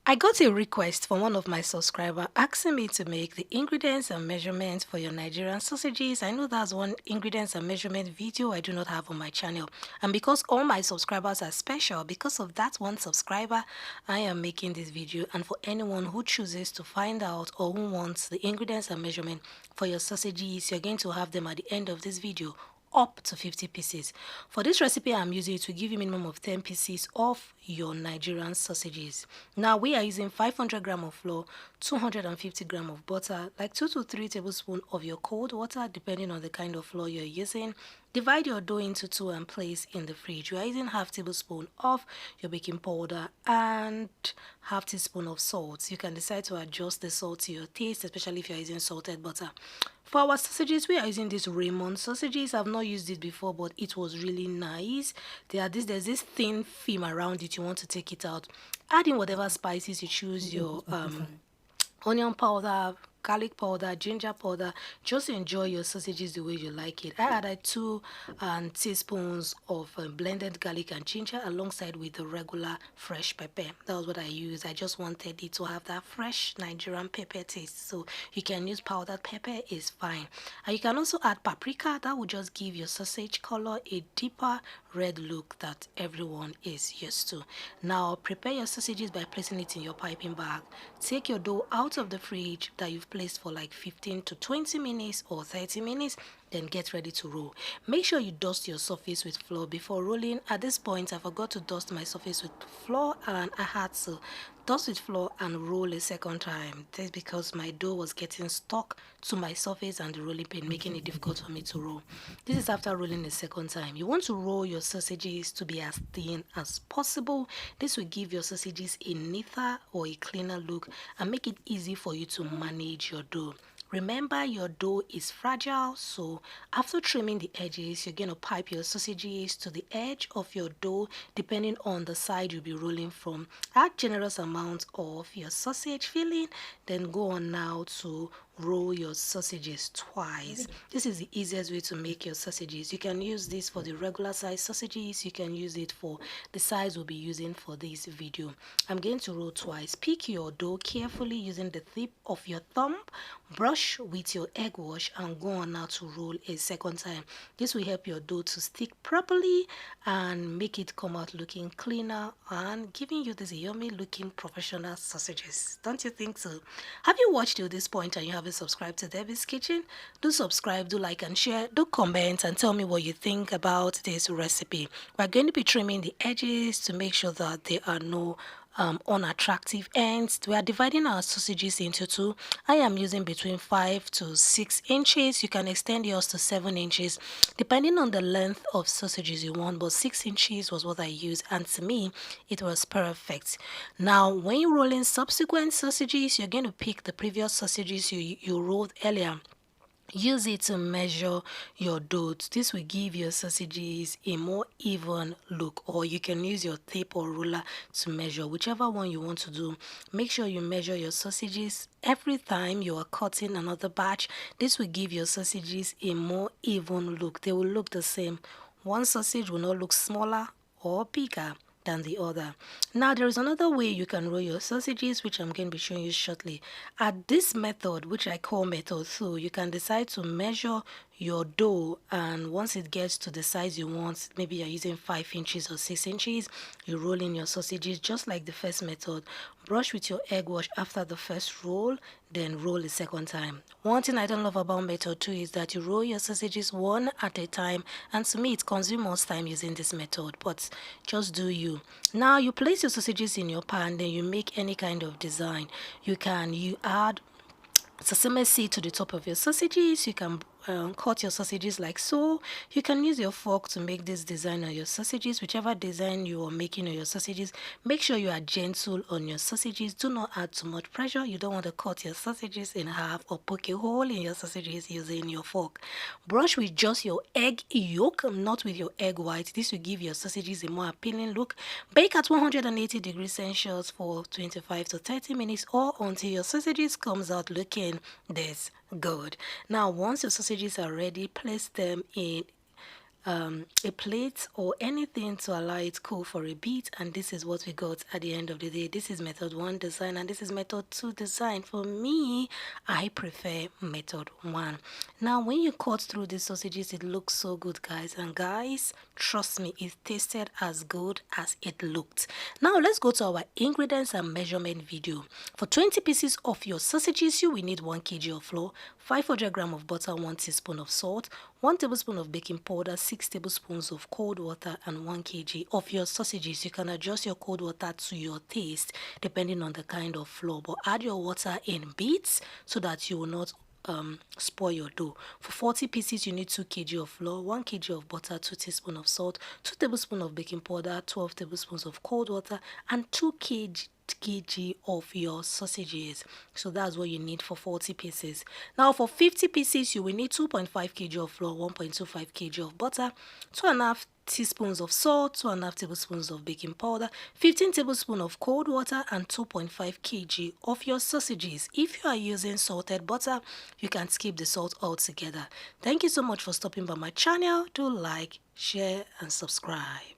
I got a request from one of my subscribers asking me to make the ingredients and measurements for your Nigerian sausages. I know that's one ingredients and measurement video I do not have on my channel. And because all my subscribers are special, because of that one subscriber, I am making this video. And for anyone who chooses to find out or who wants the ingredients and measurement for your sausages, you're going to have them at the end of this video, up to 50 pieces. For this recipe I'm using, it will give you minimum of 10 pieces of your Nigerian sausages. Now we are using 500 gram of flour, 250 gram of butter, like 2 to 3 tablespoons of your cold water depending on the kind of flour you're using. Divide your dough into two and place in the fridge. You are using half tablespoon of your baking powder and half teaspoon of salt. You can decide to adjust the salt to your taste, especially if you're using salted butter. For our sausages, we are using these Raymond sausages. I've not used it before, but it was really nice. There's this thin film around it. You want to take it out. Add in whatever spices you choose, your onion powder, garlic powder, ginger powder. Just enjoy your sausages the way you like it. I added 2 teaspoons of blended garlic and ginger alongside with the regular fresh pepper. That was what I used. I just wanted it to have that fresh Nigerian pepper taste. So you can use powdered pepper, is fine. And you can also add paprika. That will just give your sausage color a deeper red look that everyone is used to. Now prepare your sausages by placing it in your piping bag. Take your dough out of the fridge that you've placed for like 15 to 20 minutes or 30 minutes, then get ready to roll. Make sure you dust your surface with flour before rolling. At this point I forgot to dust my surface with flour and I had to dust with flour and roll a second time. That's because my dough was getting stuck to my surface and the rolling pin, making it difficult for me to roll. This is after rolling a second time. You want to roll your sausages to be as thin as possible. This will give your sausages a neater or a cleaner look and make it easy for you to manage your dough. Remember, your dough is fragile, so after trimming the edges, you're going to pipe your sausages to the edge of your dough depending on the side you'll be rolling from. Add generous amount of your sausage filling, then go on now to roll your sausages twice. This is the easiest way to make your sausages. You can use this for the regular size sausages. You can use it for the size we'll be using for this video. I'm going to roll twice. Pick your dough carefully using the tip of your thumb. Brush with your egg wash and go on now to roll a second time. This will help your dough to stick properly and make it come out looking cleaner and giving you this yummy looking professional sausages. Don't you think so? Have you watched till this point and you haven't subscribed to Debbie's Kitchen? Do subscribe, do like and share, do comment and tell me what you think about this recipe. We're going to be trimming the edges to make sure that there are no unattractive ends. We are dividing our sausages into two. I am using between 5 to 6 inches. You can extend yours to 7 inches depending on the length of sausages you want, but 6 inches was what I used and to me it was perfect. Now when you roll in subsequent sausages, you're going to pick the previous sausages you rolled earlier. Use it to measure your dough. This will give your sausages a more even look, or you can use your tape or ruler to measure, whichever one you want to do. Make sure you measure your sausages every time you are cutting another batch. This will give your sausages a more even look. They will look the same. One sausage will not look smaller or bigger than the other. Now there is another way you can roll your sausages, which I'm going to be showing you shortly. At this method, which I call method 2, you can decide to measure your dough, and once it gets to the size you want, maybe you're using 5 inches or 6 inches, you roll in your sausages just like the first method. Brush with your egg wash after the first roll, then roll a second time. One thing I don't love about method 2 is that you roll your sausages one at a time, and to me it consumes most time using this method, but just do you. Now you place your sausages in your pan, then you make any kind of design. You add sesame seed to the top of your sausages. You can cut your sausages like so. You can use your fork to make this design on your sausages, whichever design you are making on your sausages. Make sure you are gentle on your sausages. Do not add too much pressure. You don't want to cut your sausages in half or poke a hole in your sausages using your fork. Brush with just your egg yolk, not with your egg white. This will give your sausages a more appealing look. Bake at 180 degrees Celsius for 25 to 30 minutes or until your sausages comes out looking this good. Now once your sausages are ready, place them in a plate or anything to allow it cool for a bit, and this is what we got at the end of the day. This is method 1 design and this is method 2 design. For me, I prefer method 1. Now when you cut through these sausages, it looks so good, guys, and guys, trust me, it tasted as good as it looked. Now let's go to our ingredients and measurement video. For 20 pieces of your sausages, you will need 1 kg of flour, 500 grams of butter, 1 teaspoon of salt, 1 tablespoon of baking powder, 6 tablespoons of cold water, and 1 kg of your sausages. You can adjust your cold water to your taste depending on the kind of flour, but add your water in bits so that you will not spoil your dough. For 40 pieces, you need 2 kg of flour, 1 kg of butter, 2 teaspoons of salt, 2 tablespoons of baking powder, 12 tablespoons of cold water, and 2 kg of your sausages. So that's what you need for 40 pieces. Now for 50 pieces, you will need 2.5 kg of flour, 1.25 kg of butter, 2.5 teaspoons of salt, 2.5 tablespoons of baking powder, 15 tablespoons of cold water, and 2.5 kg of your sausages. If you are using salted butter, you can skip the salt altogether. Thank you so much for stopping by my channel. Do like, share, and subscribe.